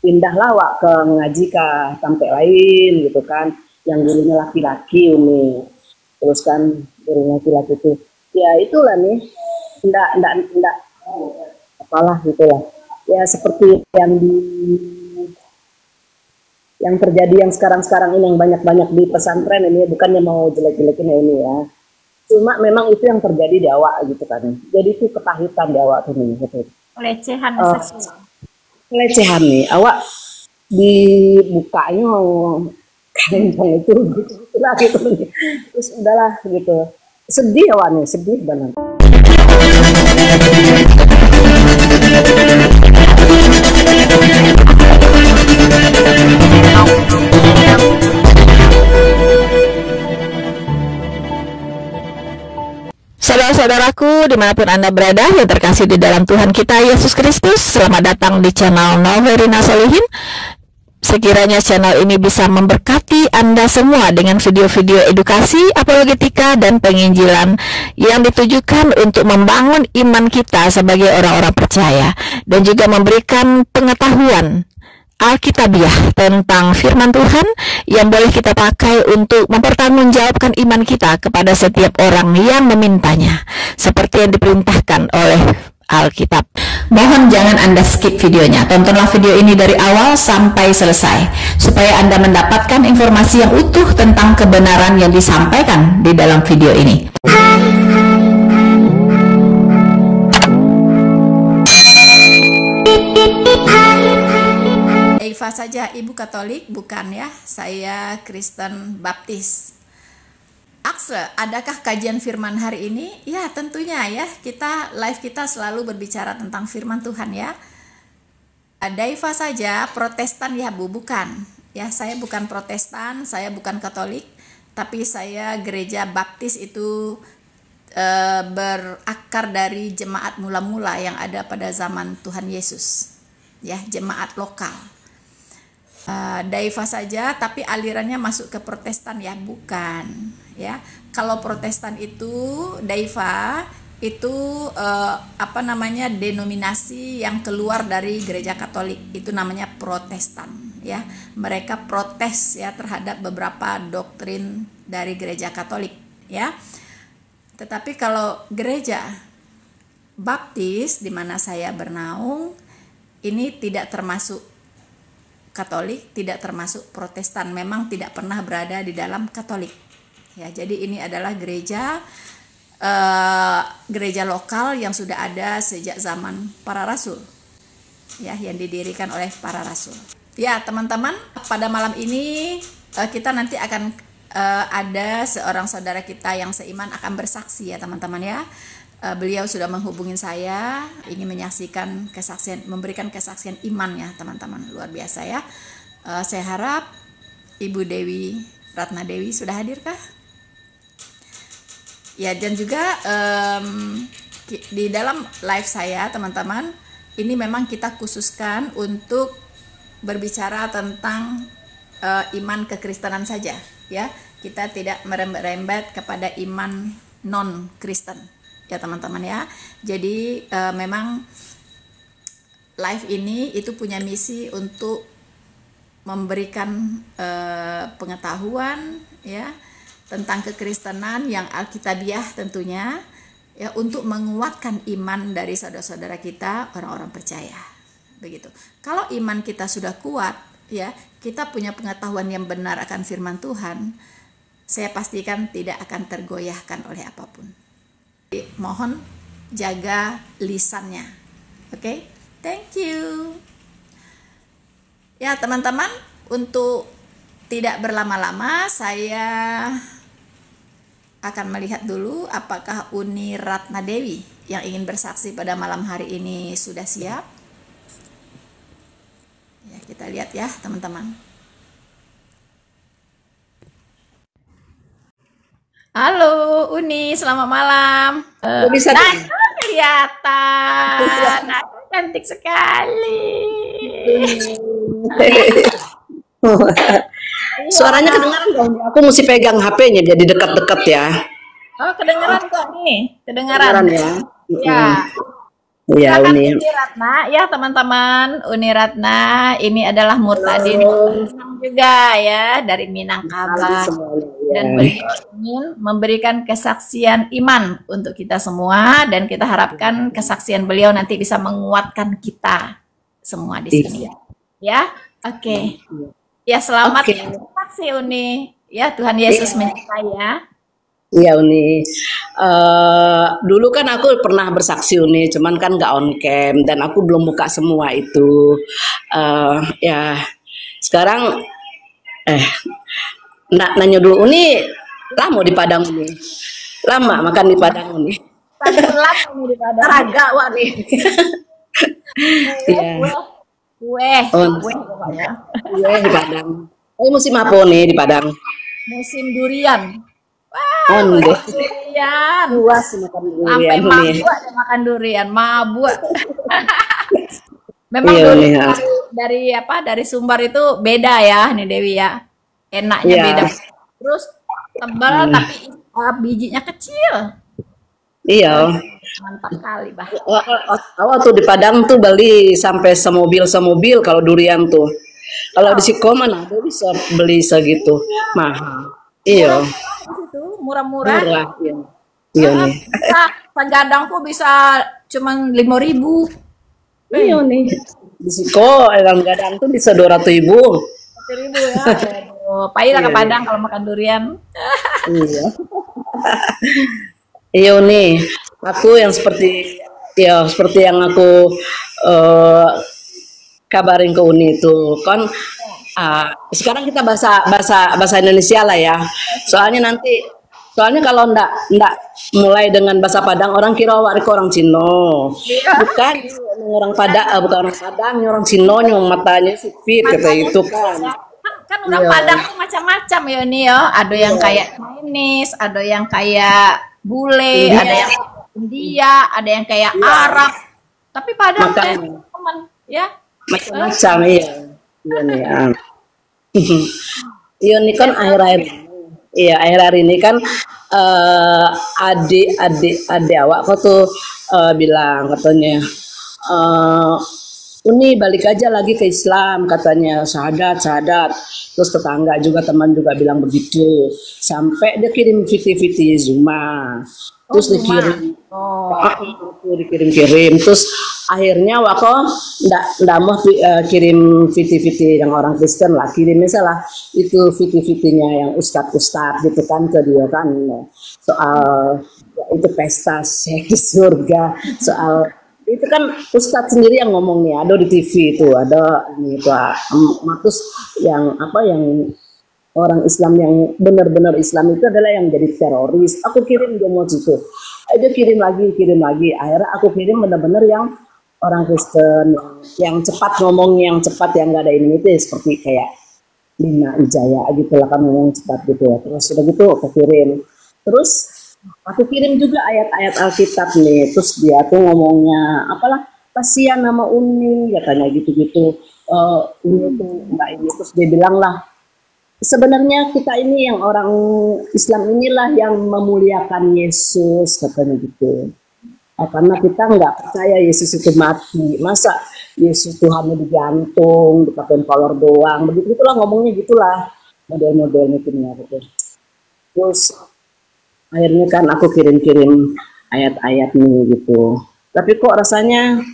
pindahlah Wak ke ngaji ke sampai lain gitu kan, yang gurunya laki-laki Uni. Terus kan gurunya laki-laki itu, ya itulah nih, enggak apalah gitulah. Ya seperti yang terjadi yang sekarang-sekarang ini, yang banyak-banyak di pesantren ini, bukannya mau jelek-jelekin ya ini ya. Cuma memang itu yang terjadi di awak gitu kan. Jadi itu kepahitan di awak tuh nih gitu. Pelecehan Uh, seksual. pelecehan nih, awak dibukanya kentong itu gitu lah gitu. Terus udahlah gitu. Sedih awak nih, sedih banget. Saudara-saudaraku, dimanapun Anda berada yang terkasih di dalam Tuhan kita Yesus Kristus, selamat datang di channel Noverina Solihin. Sekiranya channel ini bisa memberkati Anda semua dengan video-video edukasi, apologetika, dan penginjilan yang ditujukan untuk membangun iman kita sebagai orang-orang percaya, dan juga memberikan pengetahuan Alkitabiah tentang firman Tuhan yang boleh kita pakai untuk mempertanggungjawabkan iman kita kepada setiap orang yang memintanya, seperti yang diperintahkan oleh Alkitab. Mohon jangan Anda skip videonya, tontonlah video ini dari awal sampai selesai, supaya Anda mendapatkan informasi yang utuh tentang kebenaran yang disampaikan di dalam video ini. Eva saja Ibu Katolik, bukan ya, saya Kristen Baptis. Akse, adakah kajian firman hari ini? Ya tentunya ya, live kita selalu berbicara tentang firman Tuhan ya. Eva saja Protestan ya Bu, bukan. Ya saya bukan Protestan, saya bukan Katolik, tapi saya gereja Baptis itu berakar dari jemaat mula-mula yang ada pada zaman Tuhan Yesus. Ya, jemaat lokal. Daiva saja, tapi alirannya masuk ke Protestan ya, bukan ya. Kalau Protestan itu Daiva itu denominasi yang keluar dari gereja Katolik, itu namanya Protestan ya. Mereka protes ya terhadap beberapa doktrin dari gereja Katolik ya. Tetapi kalau gereja Baptis di mana saya bernaung ini tidak termasuk Katolik, tidak termasuk Protestan, memang tidak pernah berada di dalam Katolik. Ya, jadi ini adalah gereja lokal yang sudah ada sejak zaman para rasul. Ya, yang didirikan oleh para rasul. Ya, teman-teman, pada malam ini kita nanti akan ada seorang saudara kita yang seiman akan bersaksi ya, teman-teman ya. Beliau sudah menghubungi saya, ingin menyaksikan kesaksian, memberikan kesaksian iman ya teman-teman, luar biasa ya. Saya harap Ibu Dewi Ratna Dewi sudah hadirkah? Ya, dan juga di dalam live saya teman-teman, ini memang kita khususkan untuk berbicara tentang iman kekristenan saja ya. Kita tidak merembet-rembet kepada iman non-Kristen. Ya teman-teman ya, jadi memang live ini itu punya misi untuk memberikan pengetahuan ya tentang kekristenan yang alkitabiah tentunya ya, untuk menguatkan iman dari saudara-saudara kita orang-orang percaya begitu. Kalau iman kita sudah kuat ya, kita punya pengetahuan yang benar akan firman Tuhan, saya pastikan tidak akan tergoyahkan oleh apapun. Mohon jaga lisannya. Oke, thank you. Ya teman-teman, untuk tidak berlama-lama saya akan melihat dulu apakah Uni Ratna Dewi yang ingin bersaksi pada malam hari ini sudah siap. Ya, kita lihat ya teman-teman. Halo Uni, selamat malam. Bisa Kelihatan, cantik sekali. Suaranya kedengaran dong. Aku mesti pegang HP-nya jadi dekat-dekat ya. Oh, kedengaran kok nih, kedengaran ya. Ya. Iya, Silakan Uni. Uni Ratna ya teman-teman. Uni Ratna ini adalah Murtadin Halo, juga ya dari halo Minangkabau. semuanya. Dan Ya. beliau ingin memberikan kesaksian iman untuk kita semua dan kita harapkan kesaksian beliau nanti bisa menguatkan kita semua di sini Iya. ya. Oke. Ya selamat Oke. saksi Uni. Ya Tuhan Yesus menyertai ya. Iya, Uni. Dulu kan aku pernah bersaksi, Uni, cuman kan nggak on cam dan aku belum buka semua itu. Ya, sekarang nanya dulu, Uni, lama di Padang, Uni. Lama makan di Padang, Uni. 1 bulan Uni di Padang. Teraga, wah nih. Iya. Kue Oh, pokoknya. gue di Padang. Oh, musim apa nih di Padang? Musim durian. Oh, deh. Durian. Puas makan Sampai durian, Uni. mabuk dia makan durian, mabuk. Memang Iya, Uni. durian dari apa? Dari Sumbar itu beda ya, nih Dewi ya. Enaknya Iya. beda. Terus tebal tapi bijinya kecil. Iya. Mantap kali, Bah. Awal tuh di Padang tuh beli sampai semobil kalau durian tuh. Kalau di Siko mana ada bisa beli segitu mahal. Iya, Di situ murah-murah. murah. Iya, iya nih. Segadang tuh bisa cuman 5.000. Iya nih. Di Siko kadang-kadang tuh bisa 200.000. 1.000 ya. Aduh, pahit lah ke Padang kalau makan durian. Iya. Iya nih. Aku yang seperti yang aku eh, kabarin ke Uni itu kan sekarang kita bahasa Indonesia lah ya. Soalnya kalau ndak mulai dengan bahasa Padang orang kira awak itu orang Cino. Bukan orang Padang, bukan orang Padang, orang Cino yang matanya sipit kata itu kan. Kan orang Iya. Padang tuh macam-macam ya nih ya. Ada yang kayak Chinese, ada yang kayak bule, ada yang India, ada yang kayak Arab. Tapi Padang tuh Makanya. teman ya. Macam-macam iya. Iya nih. Iya nih kan akhir-akhir ini kan adik awak kau tuh bilang katanya Uni balik aja lagi ke Islam katanya syahadat terus tetangga juga teman juga bilang begitu sampai dia kirim video Zuma terus dikirim dikirim terus akhirnya wako ndak mau kirim video yang orang Kristen lah kirim misalnya itu video-videonya yang ustadz gitu kan ke dia kan soal itu pesta seks di surga soal itu kan ustadz sendiri yang ngomongnya ada di TV itu ada ini itu terus yang orang Islam yang benar-benar Islam itu adalah yang jadi teroris. Aku kirim dia mau situ. Dia kirim lagi. Akhirnya aku kirim benar-benar yang orang Kristen yang cepat ngomong, yang cepat yang nggak ada ini itu seperti kayak Lina Wijaya gitu lah kan ngomong cepat gitu ya. Terus sudah gitu aku kirim. Terus aku kirim juga ayat-ayat Alkitab nih. Terus dia tuh ngomongnya apalah kasihan nama Uni katanya gitu-gitu. Uni tuh enggak ini terus dia bilang lah sebenarnya kita ini yang orang Islam inilah yang memuliakan Yesus katanya gitu. Karena kita nggak percaya Yesus itu mati. Masa Yesus Tuhannya digantung, dipakai kolor doang. Begitu itulah ngomongnya gitulah. Model-modelnya gitu. Terus akhirnya kan aku kirim-kirim ayat-ayat nih gitu. Tapi kok rasanya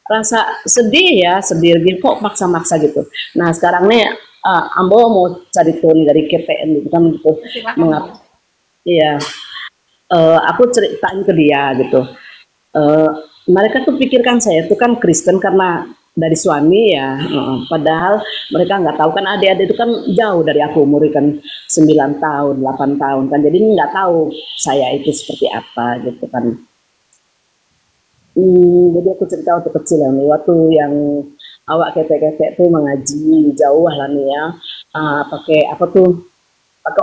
rasa sedih gitu kok maksa-maksa gitu. Nah sekarang nih Ambo mau cari tahu nih dari KPN gitu kan gitu. Mengapa? Iya. Aku ceritain ke dia gitu. Mereka tuh pikirkan saya itu kan Kristen karena dari suami ya. Padahal mereka nggak tahu kan adik-adik itu kan jauh dari aku umur kan 9 tahun, 8 tahun kan. Jadi nggak tahu saya itu seperti apa gitu kan. Jadi aku cerita waktu kecil ya nih, waktu yang awak ketek-ketek tuh mengaji jauh lah nih ya, pakai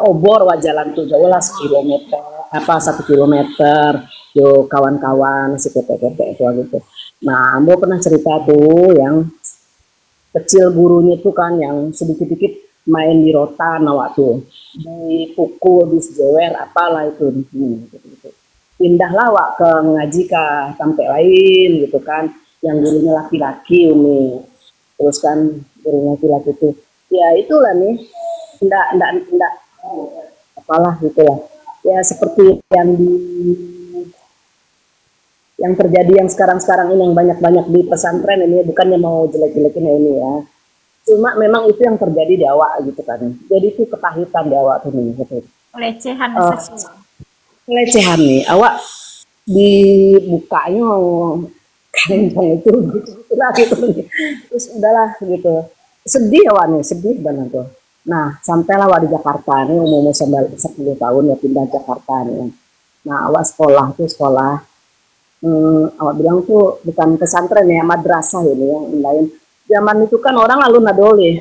obor wah jalan tuh jauh lah 1 kilometer, yo kawan-kawan si ketek-ketek itu gitu. Nah, Ambo pernah cerita tuh yang kecil gurunya tuh kan yang sedikit-sedikit main di rotan awak tuh, dipukul, disejewer, apalah itu gitu. pindahlah awak ke ngaji ke tempat lain gitu kan, yang gurunya laki-laki Umi. Terus kan gurunya laki-laki itu, ya itulah nih, enggak apalah gitulah. Ya seperti yang terjadi yang sekarang-sekarang ini, yang banyak-banyak di pesantren ini, bukannya mau jelek-jelekin ya ini ya. Cuma memang itu yang terjadi di awak gitu kan. Jadi itu kepahitan di awak tuh nih gitu. Pelecehan Uh, seksual. Pelecehan nih, awak dibukanya kantong itu gitu lah gitu. Terus udahlah gitu. Sedih awak nih, sedih banget tuh. Nah, sampailah awak di Jakarta nih, umur 10 tahun ya pindah Jakarta nih. Nah, awak sekolah tuh sekolah. Awak bilang tuh bukan pesantren ya, madrasah ini yang lain. Zaman itu kan orang lalu nadole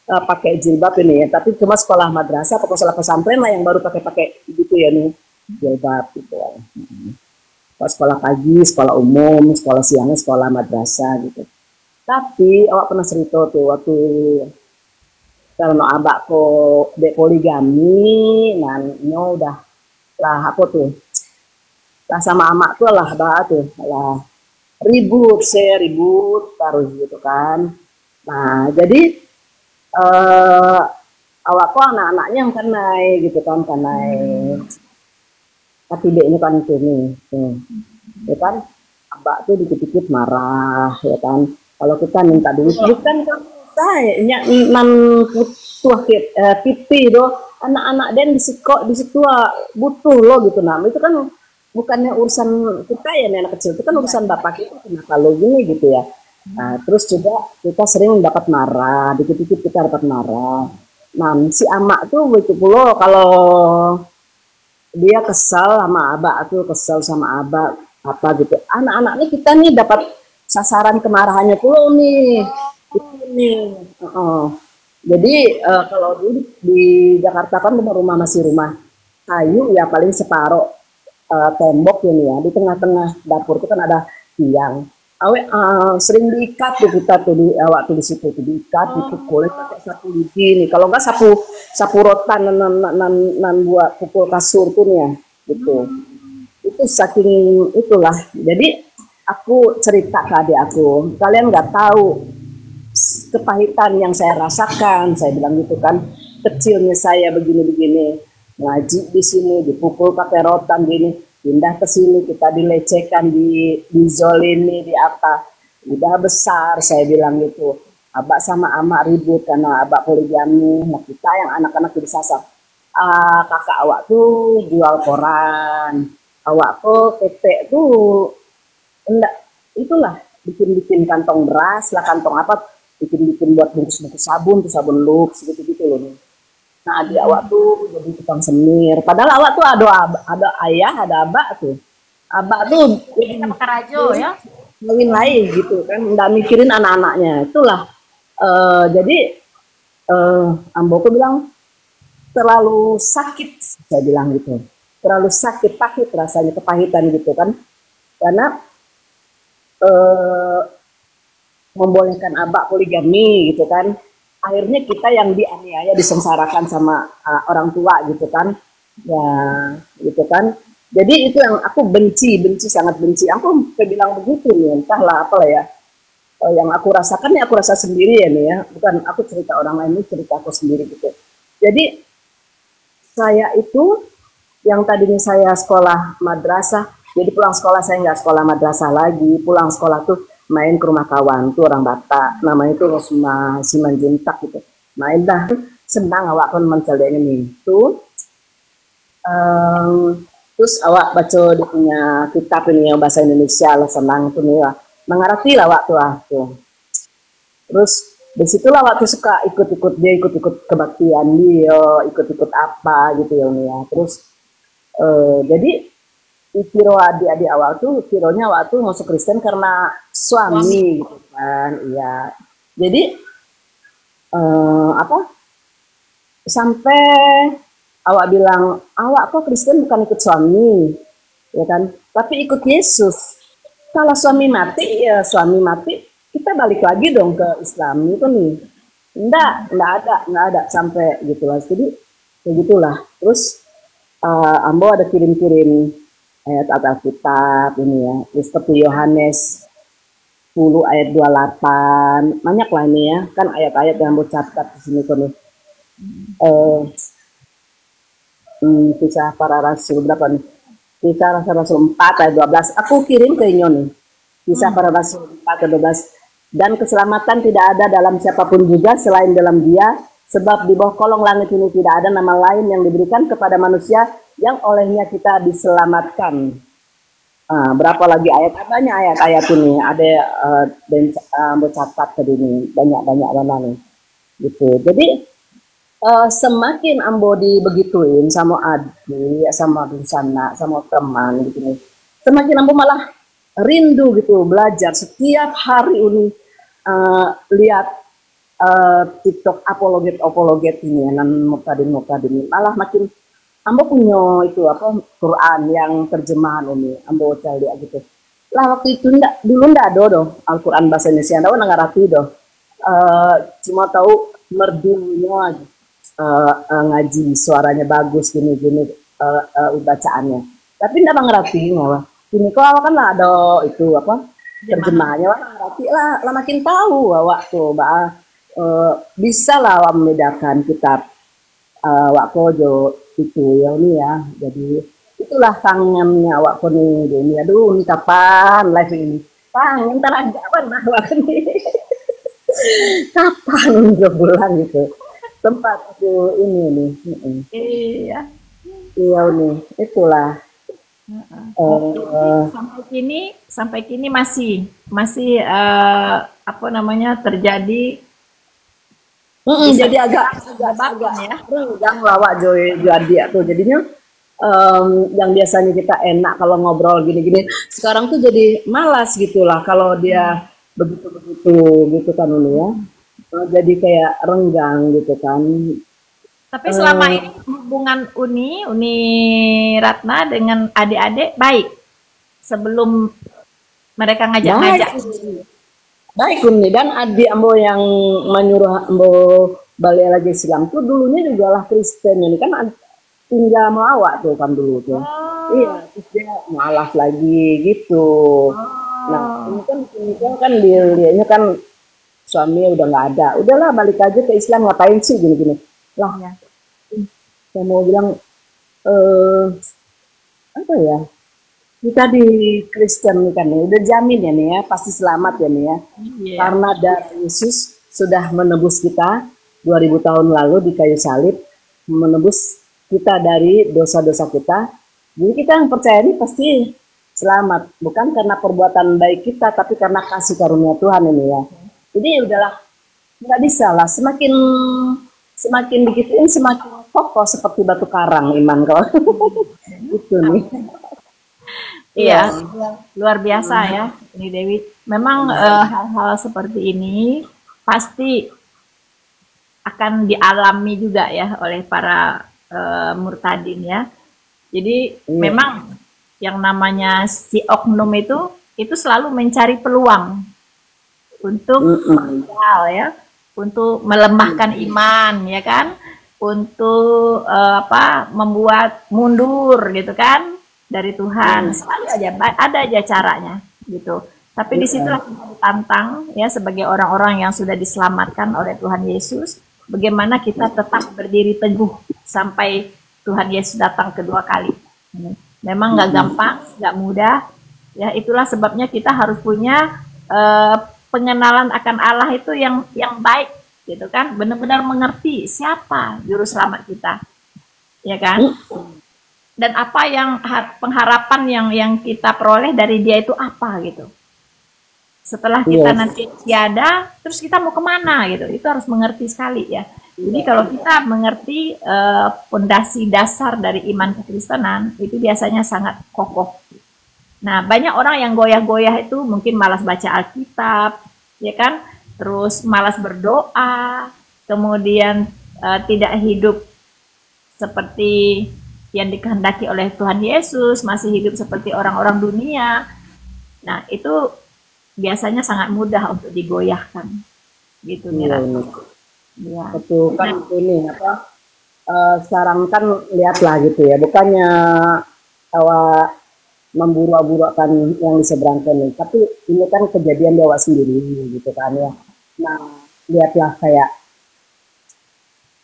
pakai jilbab ini ya, tapi cuma sekolah madrasah, pokoknya sekolah pesantren lah yang baru pakai gitu ya nih, jilbab gitu ya. Kalau sekolah pagi, sekolah umum, sekolah siangnya sekolah madrasah gitu. Tapi awak pernah cerita tuh waktu kalau abak ko dek poligami, nah nyo udah lah apa tuh, lah sama amak tuh lah bah tuh lah ribut terus gitu kan. Nah jadi awak kok anak-anaknya yang kanai gitu kan, kanai kaki ini kan itu nih, ya kan, abak tuh dikit-dikit marah ya kan. Kalau kita minta duit, bukan kan saya nan putuh pipi do anak-anak dan di situ butuh lo gitu, nah itu kan bukannya urusan kita ya nih, anak kecil itu kan urusan bapak kita, kenapa lo gini gitu ya. Nah, terus juga kita sering dapat marah, dikit-dikit kita dapat marah. Nah, si amak tuh begitu pula kalau dia kesal sama abak tuh, kesal sama abak apa gitu. Anak-anaknya kita nih dapat sasaran kemarahannya pula nih. Itu nih. Jadi kalau dulu di Jakarta kan rumah masih rumah kayu ya, paling separuh tembok ini ya, di tengah-tengah dapur itu kan ada tiang. Sering diikat tuh kita tuh di awak tuh di situ tuh diikat, dipukul pakai sapu lidi nih. Kalau enggak sapu rotan nan buat pukul kasur tuh nih ya gitu. Itu saking itulah. Jadi aku cerita ke adik aku, kalian nggak tahu kepahitan yang saya rasakan. Saya bilang gitu kan, kecilnya saya begini-begini, ngaji di sini dipukul pakai rotan gini, pindah ke sini kita dilecehkan, dizolimi, di apa, udah besar saya bilang gitu. Abak sama amak ribut karena abak poligami, nah kita yang anak-anak disasar. Kakak awak tuh jual koran, awak tuh ketek tuh enggak, itulah bikin kantong beras lah, kantong apa, bikin buat bungkus sabun tuh, sabun Lux gitu-gitu loh nih. Nah, adik awak tuh jadi tukang semir. Padahal awak tuh ada ayah, ada abak tuh. Abak tuh Kita pakai rajo ya. ngawin lain gitu kan, nggak mikirin anak-anaknya. Itulah. Jadi amboku bilang terlalu sakit, saya bilang gitu. Terlalu sakit, pahit rasanya, kepahitan gitu kan. Karena membolehkan abak poligami gitu kan, akhirnya kita yang dianiaya, disengsarakan sama orang tua gitu kan, ya gitu kan. Jadi itu yang aku benci, sangat benci. Aku bilang begitu nih, entahlah apalah ya. Yang aku rasakan ya aku rasa sendiri ya nih ya, bukan aku cerita orang lain, ini cerita aku sendiri gitu. Jadi saya itu yang tadinya saya sekolah madrasah, jadi pulang sekolah saya nggak sekolah madrasah lagi, pulang sekolah tuh main ke rumah kawan tuh orang Batak, namanya itu Rosma Simanjuntak gitu. Main dah, senang awak kan mencelinya nih. Terus awak baca dia punya kitab ini yang bahasa Indonesia lah, senang tuh nih lah. Mengerti lah waktu tuh. Terus disitulah waktu suka ikut-ikut dia, ikut-ikut kebaktian dia, ikut-ikut apa gitu ya. Terus jadi kiro adik-adik awal tuh, kironya waktu masuk Kristen karena suami gitu kan, iya. Jadi apa? Sampai awak bilang, awak kok Kristen bukan ikut suami, ya kan? Tapi ikut Yesus. Kalau suami mati, ya suami mati, kita balik lagi dong ke Islam itu nih. Enggak ada sampai gitu lah. Jadi kayak gitulah. Terus Ambo ada kirim-kirim ayat Alkitab ini ya. Seperti Yohanes 10 ayat 28. Banyak lah ini ya. Kan ayat-ayat yang mau catat di sini tuh nih. Kisah para rasul berapa nih? Kisah Rasul 4 ayat 12. Aku kirim ke Inyo nih. Kisah para rasul 4 ayat 12. Dan keselamatan tidak ada dalam siapapun juga selain dalam Dia, sebab di bawah kolong langit ini tidak ada nama lain yang diberikan kepada manusia yang olehnya kita diselamatkan. Berapa lagi ayat? Banyak ayat-ayat ini. Ada dan bercatat tadi ini banyak mana nih. Gitu. Jadi semakin ambo dibegituin sama adik, sama bencana, sama teman gitu nih, semakin ambo malah rindu gitu belajar setiap hari ini, lihat TikTok apologet ini nan mukadin malah makin ambo punya itu apa Quran yang terjemahan ini ambo cari gitu lah. Waktu itu dulu ndak ada doh Al-Quran bahasa Indonesia, ndak ngerti doh, cuma tahu merdunya aja. Ngaji suaranya bagus gini-gini bacaannya, tapi ndak ngerti ngawa ini kok awak kan ada itu apa terjemahannya, wah ngerti lah makin tahu waktu bisa lah membedakan kitab wakojo itu ya ini ya. Jadi itulah kangennya waktu nih ini, aduh ini kapan live ini, kangen teraga waktu nih kapan nih bulan gitu tempat aku ini nih. Iya. Iya nih, itulah. Sampai kini masih apa namanya terjadi. Jadi agak ya. renggang lawak jadi tuh jadinya yang biasanya kita enak kalau ngobrol gini-gini, sekarang tuh jadi malas gitulah kalau dia begitu gitu kan ini ya. Jadi kayak renggang gitu kan. Tapi selama ini hubungan Uni Ratna dengan adik-adik baik sebelum mereka ngajak-ngajak. Baik Uni, dan adik ambo yang menyuruh ambo balik lagi Islam tuh dulunya juga lah Kristen, ini kan tinggal melawak tuh kan dulu tuh. Iya, terus dia malas lagi gitu. Nah ini kan dia kan suaminya udah nggak ada, udahlah balik aja ke Islam, ngapain sih gini-gini lah ya. Saya mau bilang apa ya, kita di Kristen nih kan ya udah jamin ya nih ya pasti selamat ya nih ya, karena darah Yesus sudah menebus kita 2000 tahun lalu di kayu salib, menebus kita dari dosa-dosa kita. Jadi kita yang percaya ini pasti selamat, bukan karena perbuatan baik kita tapi karena kasih karunia Tuhan ini ya. Jadi udahlah, nggak bisa lah, semakin digituin semakin kokoh seperti batu karang iman kalau itu nih. Iya, luar biasa ya ini Dewi. Memang hal-hal seperti ini pasti akan dialami juga ya oleh para murtadin ya. Jadi memang yang namanya si oknum itu selalu mencari peluang untuk ya, untuk melemahkan iman ya kan, untuk membuat mundur gitu kan dari Tuhan. Selalu ada aja caranya gitu. Tapi disitulah kita ditantang ya sebagai orang-orang yang sudah diselamatkan oleh Tuhan Yesus, bagaimana kita tetap berdiri teguh sampai Tuhan Yesus datang kedua kali. Memang nggak gampang, nggak mudah ya. Itulah sebabnya kita harus punya pengenalan akan Allah itu yang baik gitu kan, benar-benar mengerti siapa juru selamat kita ya kan, dan apa yang pengharapan yang kita peroleh dari Dia itu apa gitu. Setelah kita nanti tiada, terus kita mau kemana gitu, itu harus mengerti sekali ya. Jadi kalau kita mengerti fondasi dasar dari iman kekristenan itu biasanya sangat kokoh. Nah, banyak orang yang goyah-goyah itu mungkin malas baca Alkitab, ya kan? Terus malas berdoa, kemudian tidak hidup seperti yang dikehendaki oleh Tuhan Yesus, masih hidup seperti orang-orang dunia. Nah, itu biasanya sangat mudah untuk digoyahkan. Gitu, Mira. Ya. Betul kan ini sekarang kan lihatlah gitu ya, bukannya memburu-burukan yang diseberangkan nih. Tapi ini kan kejadian dewa sendiri gitu kan ya. Nah, lihatlah kayak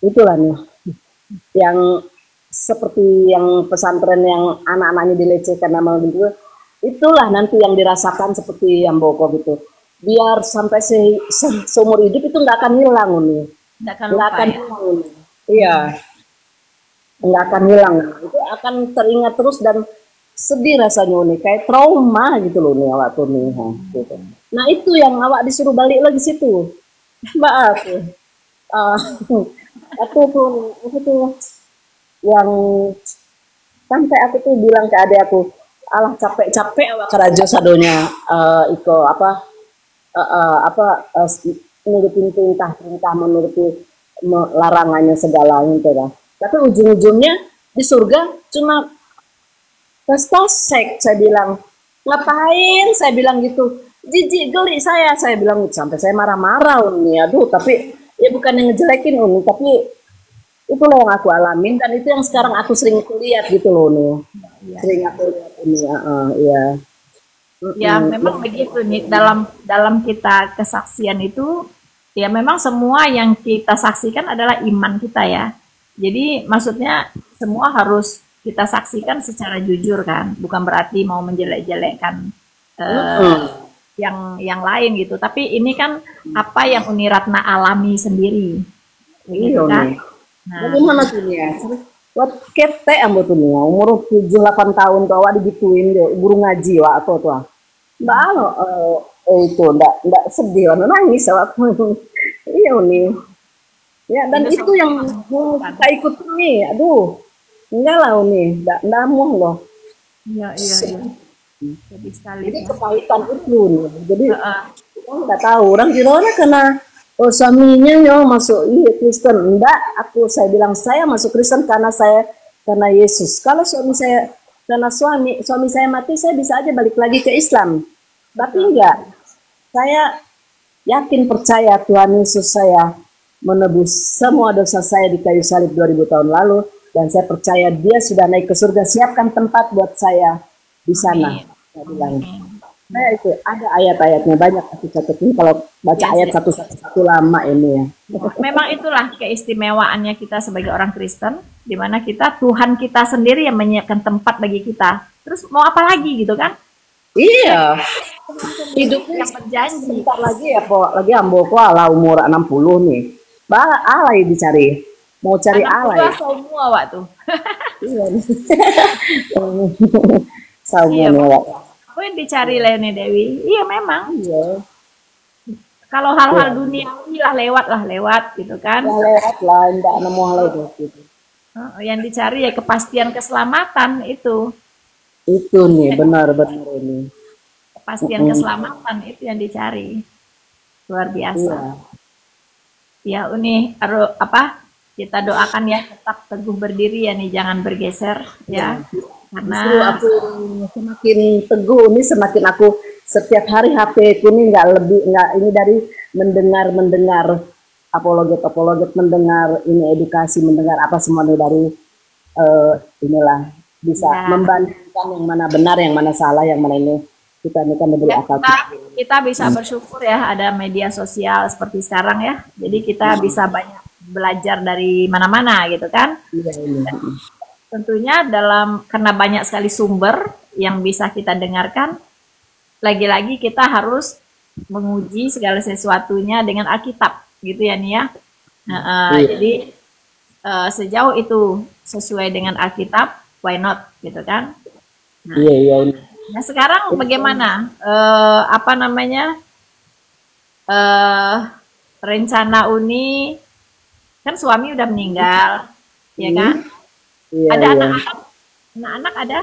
itulah nih yang seperti yang pesantren yang anak-anaknya dilecehkan nama gitu, itulah nanti yang dirasakan seperti yang Boko gitu. Biar sampai seumur hidup itu nggak akan hilang nih, Nggak akan nggak lupa akan ya. hilang nih. Iya, nggak akan hilang. Itu akan teringat terus dan sedih rasanya nih, kayak trauma gitu loh nih awak tuh nih. Gitu. Nah itu yang awak disuruh balik lagi situ, Mbak aku. Ah, aku tuh yang sampai aku tuh bilang ke adik aku, alah capek-capek awak kerajo sadonya iko nurutin perintah menuruti larangannya segala gitu kan. Tapi ujung-ujungnya di surga cuma pesta seks, saya bilang. Ngapain? Saya bilang gitu. Jijik geli saya bilang sampai saya marah-marah Uni. Aduh, tapi ya bukan yang ngejelekin Uni, tapi itulah yang aku alamin dan itu yang sekarang aku sering lihat gitu loh nih. Iya. Sering aku lihat ini ya. Ya, memang begitu nih dalam kita kesaksian itu ya memang semua yang kita saksikan adalah iman kita ya. Jadi maksudnya semua harus kita saksikan secara jujur kan, bukan berarti mau menjelek-jelekkan yang lain gitu. Tapi ini kan apa yang Uni Ratna alami sendiri, Iya gitu kan? nih. Nah, Bagaimana tuh nih ya? Buat kete ambo tuh nih, umur 7-8 tahun tuh awak digituin deh, guru ngaji wak atau tuh. Mbak Alo, itu ndak sedih, warna nangis awak. Iya nih. Ya dan itu itu yang kita ikut nih, aduh. Enggak lah nih, ndak muah loh. iya sedih sekali Jadi tuh. kepahitan itu nih. Jadi Heeh. kita nggak tahu orang kira orang kena suaminya yo masuk iya Kristen. Enggak, saya bilang saya masuk Kristen karena Yesus. Kalau suami saya karena suami saya mati, saya bisa aja balik lagi ke Islam. Tapi enggak, saya yakin percaya Tuhan Yesus saya menebus semua dosa saya di kayu salib 2000 tahun lalu dan saya percaya dia sudah naik ke surga, siapkan tempat buat saya di sana. Amin. Saya bilang. Amin. Nah itu ada ayat-ayatnya banyak aku catetin kalau baca Yes, ayat yes. satu lama ini ya. Memang itulah keistimewaannya kita sebagai orang Kristen, di mana kita Tuhan kita sendiri yang menyiapkan tempat bagi kita. Terus mau apa lagi gitu kan? Iya, Tuhan sendiri hidupnya yang berjanji. sebentar lagi ya, lagi ambo ko ala umur 60 nih. Alay dicari. Mau cari Anak alay. tua semua waktu. Iya. Sama Iya, nih, Wak. apa yang dicari Leni Dewi? Iya memang. Iya. Kalau hal-hal duniawi lah lewat gitu kan. Ya lewat lah, enggak nemu hal itu. Gitu. Yang dicari ya kepastian keselamatan itu. Itu nih, benar-benar ini. Kepastian keselamatan itu yang dicari. Luar biasa. Iya. Ya Uni, kita doakan ya tetap teguh berdiri ya nih, jangan bergeser ya. Karena Justru aku semakin teguh nih, semakin aku setiap hari HP ku nih nggak ini dari mendengar apologet mendengar ini edukasi, mendengar apa semua nih dari inilah bisa Ya. membandingkan yang mana benar, yang mana salah, yang mana ini kita ini kan diberi ya, akal. kita bisa bersyukur ya ada media sosial seperti sekarang ya. Jadi kita bisa banyak belajar dari mana-mana gitu kan. Iya, ini. Tentunya karena banyak sekali sumber yang bisa kita dengarkan, lagi-lagi kita harus menguji segala sesuatunya dengan Alkitab gitu ya nih ya. Jadi sejauh itu sesuai dengan Alkitab, why not gitu kan. Iya. Nah sekarang bagaimana rencana Uni, kan suami udah meninggal ya kan. Iya, Ada iya. anak-anak ada?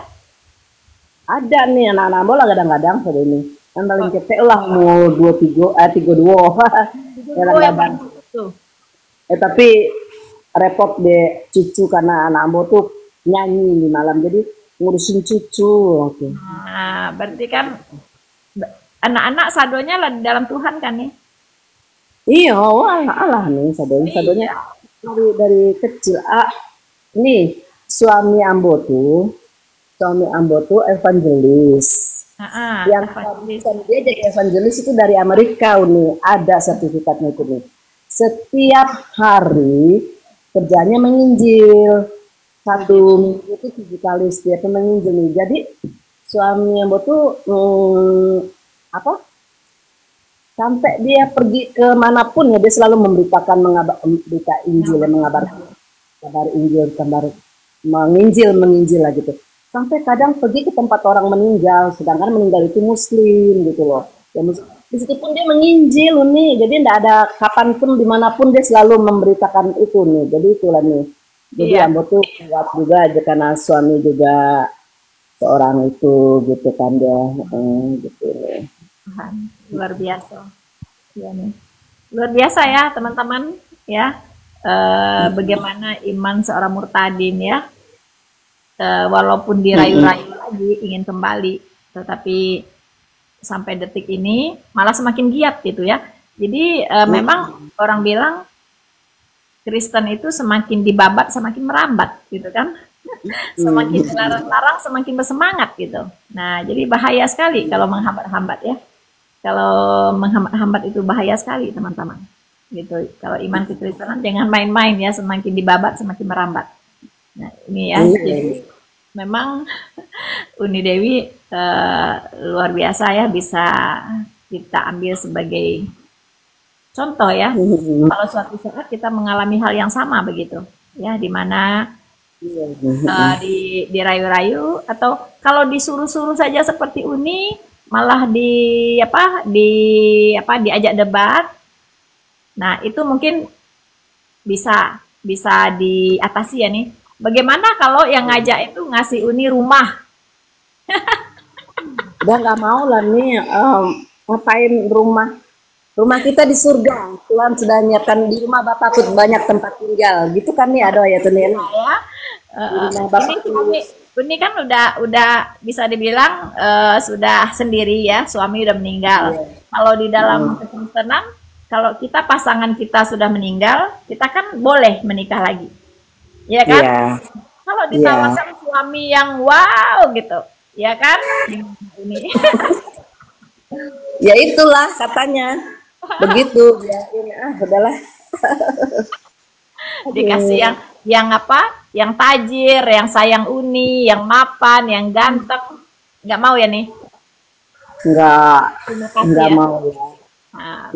Ada nih anak-anak bola kadang-kadang pada ini. Yang paling ketek lah mau 32. Oh, yang paling tuh. Tapi repot deh cucu karena anak ambo tuh nyanyi di malam jadi ngurusin cucu. Oke. Nah, berarti kan anak-anak sadonya lah di dalam Tuhan kan nih? Iya, wah alah nih sadonya dari kecil. Nih suami ambo tuh suami Ambo tuh evangelis. Yang bisa dia jadi evangelis itu dari Amerika, Uni. Ada sertifikatnya itu nih. Setiap hari kerjanya menginjil. 1 minggu itu 7 kali setiap menginjil nih. Jadi suami Ambo tuh apa? Sampai dia pergi ke manapun ya dia selalu memberitakan berita Injil, mengabarkan kabar Injil, menginjil lah gitu. Sampai kadang pergi ke tempat orang meninggal, sedangkan meninggal itu Muslim gitu loh. Ya, di situ pun dia menginjil nih, jadi tidak ada kapanpun dimanapun dia selalu memberitakan itu nih. Jadi itulah nih. Jadi Ambo tuh kuat juga aja karena suami juga seorang itu gitu kan dia, gitu. Luar biasa. Ya nih. Luar biasa ya teman-teman ya. Bagaimana iman seorang murtadin ya. Walaupun dirayu-rayu lagi ingin kembali, tetapi sampai detik ini malah semakin giat gitu ya. Jadi memang orang bilang Kristen itu semakin dibabat semakin merambat gitu kan. Semakin dilarang-larang semakin bersemangat gitu. Nah, jadi bahaya sekali kalau menghambat-hambat ya. Kalau menghambat itu bahaya sekali teman-teman. Gitu. Kalau iman kekristenan jangan main-main ya, semakin dibabat semakin merambat. Nah, ini ya. Jadi memang Uni Dewi luar biasa ya, bisa kita ambil sebagai contoh ya. Kalau suatu saat kita mengalami hal yang sama begitu, ya, di mana dirayu-rayu atau kalau disuruh-suruh saja seperti Uni, malah diajak debat. Nah, itu mungkin bisa diatasi ya nih. Bagaimana kalau yang ngajak itu ngasih Uni rumah? Udah nggak mau lah nih, ngapain rumah kita di surga. Tuhan sudah nyiapkan di rumah Bapak pun banyak tempat tinggal. Gitu kan nih ada ya tuh nih. Uni kan udah bisa dibilang sudah sendiri ya, suami udah meninggal. Kalau di dalam kekristenan, kalau kita pasangan kita sudah meninggal, kita kan boleh menikah lagi. Ya kan? Kalau ditawarkan suami yang wow gitu, ya kan? Ini. Ya itulah katanya. Begitu. Ya, ini udahlah. Dikasih yang apa? Yang tajir, yang sayang Uni, yang mapan, yang ganteng. Nggak mau ya nih? Nggak mau ya. Nah,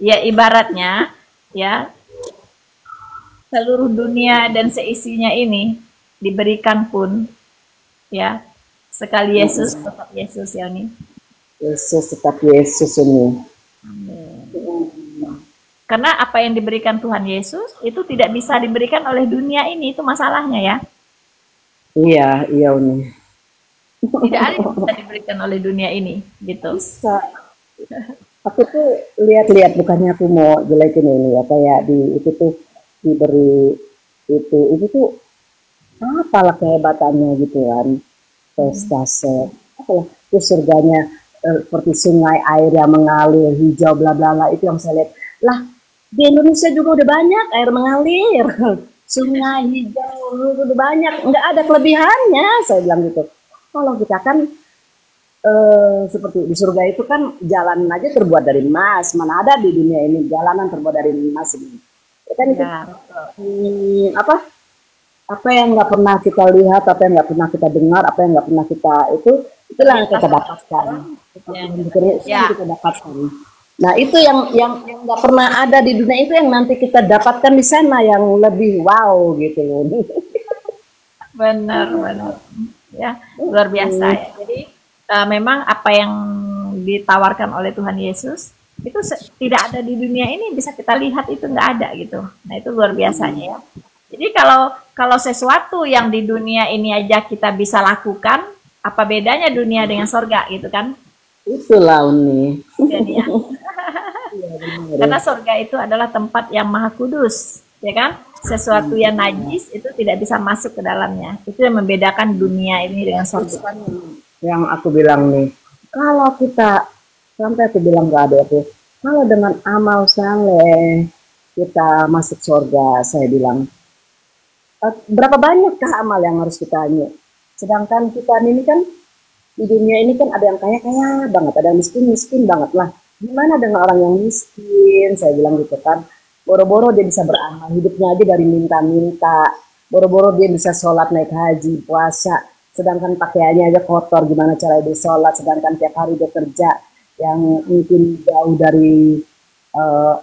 ya ibaratnya ya, seluruh dunia dan seisinya ini diberikan pun ya, sekali Yesus tetap Yesus ya nih. Yesus tetap Yesus ini. Amin. Karena apa yang diberikan Tuhan Yesus itu tidak bisa diberikan oleh dunia ini, itu masalahnya ya. Iya Uni. Tidak ada yang bisa diberikan oleh dunia ini gitu. Bisa. Aku tuh lihat-lihat, bukannya aku mau jelekin ini ya, kayak itu tuh diberi itu tuh apalah kehebatannya gitu kan, prestasi apalah itu surganya seperti sungai air yang mengalir hijau bla bla bla, itu yang saya lihat lah. Di Indonesia juga udah banyak air mengalir, sungai hijau udah banyak, nggak ada kelebihannya, saya bilang gitu. Kalau kita kan seperti di surga itu kan jalan aja terbuat dari emas, mana ada di dunia ini jalanan terbuat dari emas ini. Kan itu apa yang nggak pernah kita lihat, apa yang nggak pernah kita dengar, apa yang nggak pernah kita itulah yang kita dapatkan. Kita dapatkan. Nah itu yang nggak pernah ada di dunia itu yang nanti kita dapatkan di sana yang lebih wow gitu loh. Benar ya, luar biasa ya. Jadi memang apa yang ditawarkan oleh Tuhan Yesus itu tidak ada di dunia ini, bisa kita lihat itu nggak ada gitu. Nah itu luar biasanya ya. Jadi kalau sesuatu yang di dunia ini aja kita bisa lakukan, apa bedanya dunia dengan surga gitu kan? Itulah Uni. Jadi, ya. Karena surga itu adalah tempat yang maha kudus, ya kan? Sesuatu yang najis itu tidak bisa masuk ke dalamnya. Itu yang membedakan dunia ini dengan surga. Yang aku bilang nih, kalau kita sampai aku bilang gak ada tuh, kalau dengan amal saleh kita masuk surga, saya bilang berapa banyakkah amal yang harus kita ini? Sedangkan kita ini kan di dunia ini kan ada yang kaya-kaya banget, ada yang miskin-miskin banget lah. Gimana dengan orang yang miskin? Saya bilang gitu kan. Boro-boro dia bisa beramal, hidupnya aja dari minta-minta. Boro-boro dia bisa sholat, naik haji, puasa. Sedangkan pakaiannya aja kotor, gimana cara dia sholat. Sedangkan tiap hari dia kerja yang mungkin jauh dari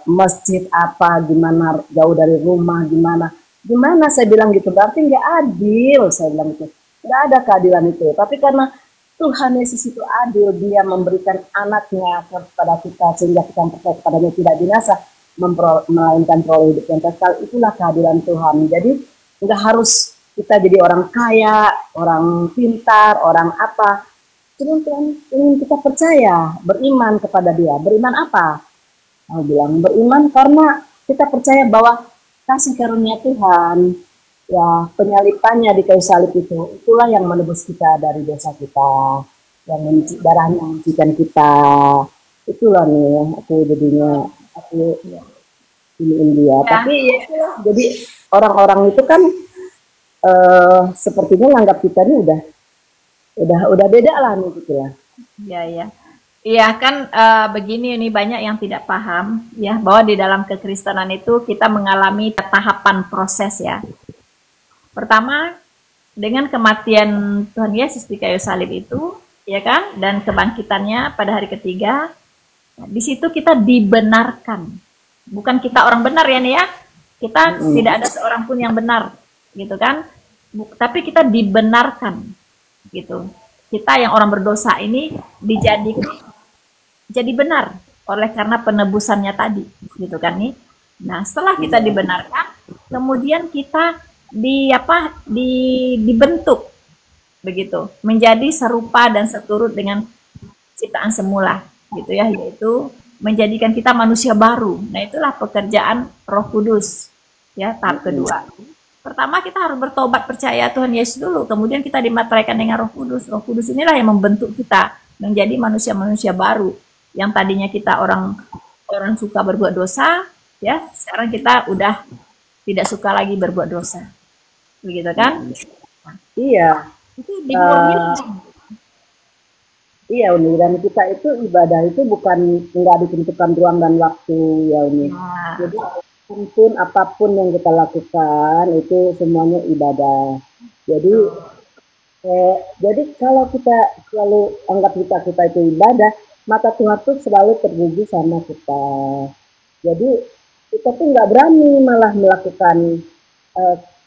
masjid apa, gimana jauh dari rumah, gimana. Gimana saya bilang gitu, berarti nggak adil, saya bilang gitu. Nggak ada keadilan itu. Tapi karena Tuhan Yesus itu adil, dia memberikan anaknya kepada kita sehingga kita percaya kepadanya tidak binasa, melainkan peroleh hidup yang kekal. Itulah keadilan Tuhan. Jadi nggak harus kita jadi orang kaya, orang pintar, orang apa. Cuma Tuhan ingin kita percaya, beriman kepada dia. Beriman apa? Aku bilang beriman karena kita percaya bahwa kasih karunia Tuhan, ya penyalipannya di kayu salib itulah yang menebus kita dari dosa kita, yang darahnya yang menyucikan kita. Itulah nih aku jadinya aku iniin dia. Tapi ya itulah, jadi orang-orang itu kan sepertinya nganggap kita ini udah beda lah nih gitu lah. Iya, iya. Iya kan begini ini banyak yang tidak paham ya bahwa di dalam kekristenan itu kita mengalami tahapan proses ya. Pertama dengan kematian Tuhan Yesus di kayu salib itu ya kan dan kebangkitannya pada hari ketiga, di situ kita dibenarkan. Bukan kita orang benar ya nih ya. Kita tidak ada seorang pun yang benar gitu kan. Tapi kita dibenarkan gitu. Kita yang orang berdosa ini dijadikan jadi benar oleh karena penebusannya tadi gitu kan nih. Nah, setelah kita dibenarkan, kemudian kita dibentuk begitu, menjadi serupa dan seturut dengan ciptaan semula gitu ya, yaitu menjadikan kita manusia baru. Nah, itulah pekerjaan Roh Kudus ya, tahap kedua. Pertama kita harus bertobat percaya Tuhan Yesus dulu, kemudian kita dimateraikan dengan Roh Kudus. Roh Kudus inilah yang membentuk kita menjadi manusia-manusia baru. Yang tadinya kita orang suka berbuat dosa, ya sekarang kita udah tidak suka lagi berbuat dosa, begitu kan? Iya. Itu dimurnikan. Iya Uni, dan kita itu ibadah itu bukan nggak ditentukan ruang dan waktu ya Uni. Nah, Jadi apapun yang kita lakukan itu semuanya ibadah. Jadi kalau kita selalu anggap kita itu ibadah, mata Tuhan tuh selalu tertuju sama kita. Jadi kita tuh nggak berani malah melakukan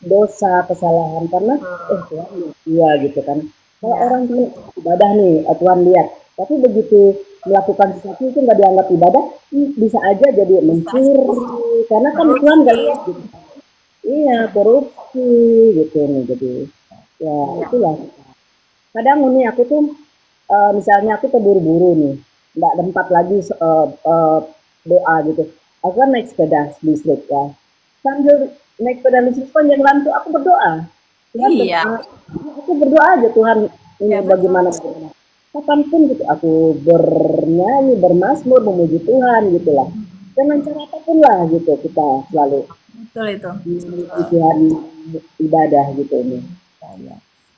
dosa, kesalahan karena Tuhan iya gitu kan. Kalau orang tuh ibadah nih, Tuhan lihat. Tapi begitu melakukan sesuatu itu nggak dianggap ibadah, bisa aja jadi mencuri. Karena kan Tuhan nggak lihat gitu. Iya, korupsi gitu nih. Jadi ya itulah. Kadang nih aku tuh misalnya aku terburu-buru nih, nggak tempat lagi doa gitu. Aku kan naik sepeda listrik ya. Sambil naik sepeda listrik panjang tuh aku berdoa. Tuhan aku berdoa aja Tuhan ini bagaimana caranya. Kapanpun gitu aku bernyanyi, bermazmur, memuji Tuhan gitulah. Dengan cara apapun lah gitu kita selalu. Betul itu. Tuhan ibadah gitu ini.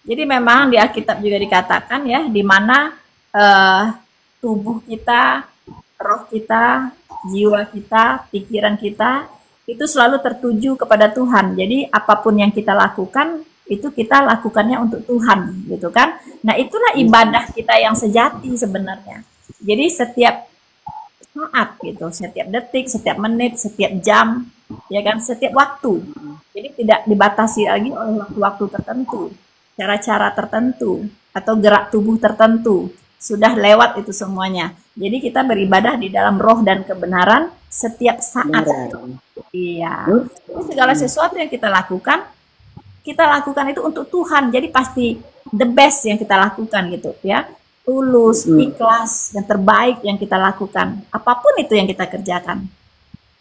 Jadi memang di Alkitab juga dikatakan ya, di mana tubuh kita, roh kita, jiwa kita, pikiran kita itu selalu tertuju kepada Tuhan. Jadi apapun yang kita lakukan itu kita lakukannya untuk Tuhan, gitu kan? Nah, itulah ibadah kita yang sejati sebenarnya. Jadi setiap saat gitu, setiap detik, setiap menit, setiap jam, ya kan, setiap waktu. Jadi tidak dibatasi lagi oleh waktu-waktu tertentu, cara-cara tertentu, atau gerak tubuh tertentu. Sudah lewat itu semuanya. Jadi kita beribadah di dalam roh dan kebenaran setiap saat. Iya. Jadi segala sesuatu yang kita lakukan itu untuk Tuhan. Jadi pasti the best yang kita lakukan gitu ya. Tulus, ikhlas, yang terbaik yang kita lakukan. Apapun itu yang kita kerjakan.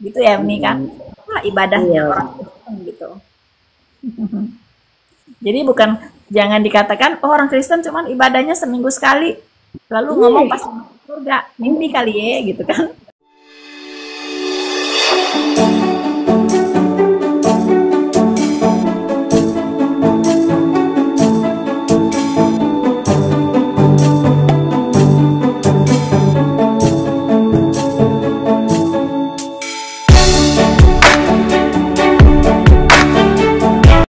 Gitu ya, ini kan. Itulah ibadahnya orang Kristen gitu. Jadi jangan dikatakan orang Kristen cuman ibadahnya seminggu sekali. Lalu ngomong pas surga, mimpi kali ya gitu kan.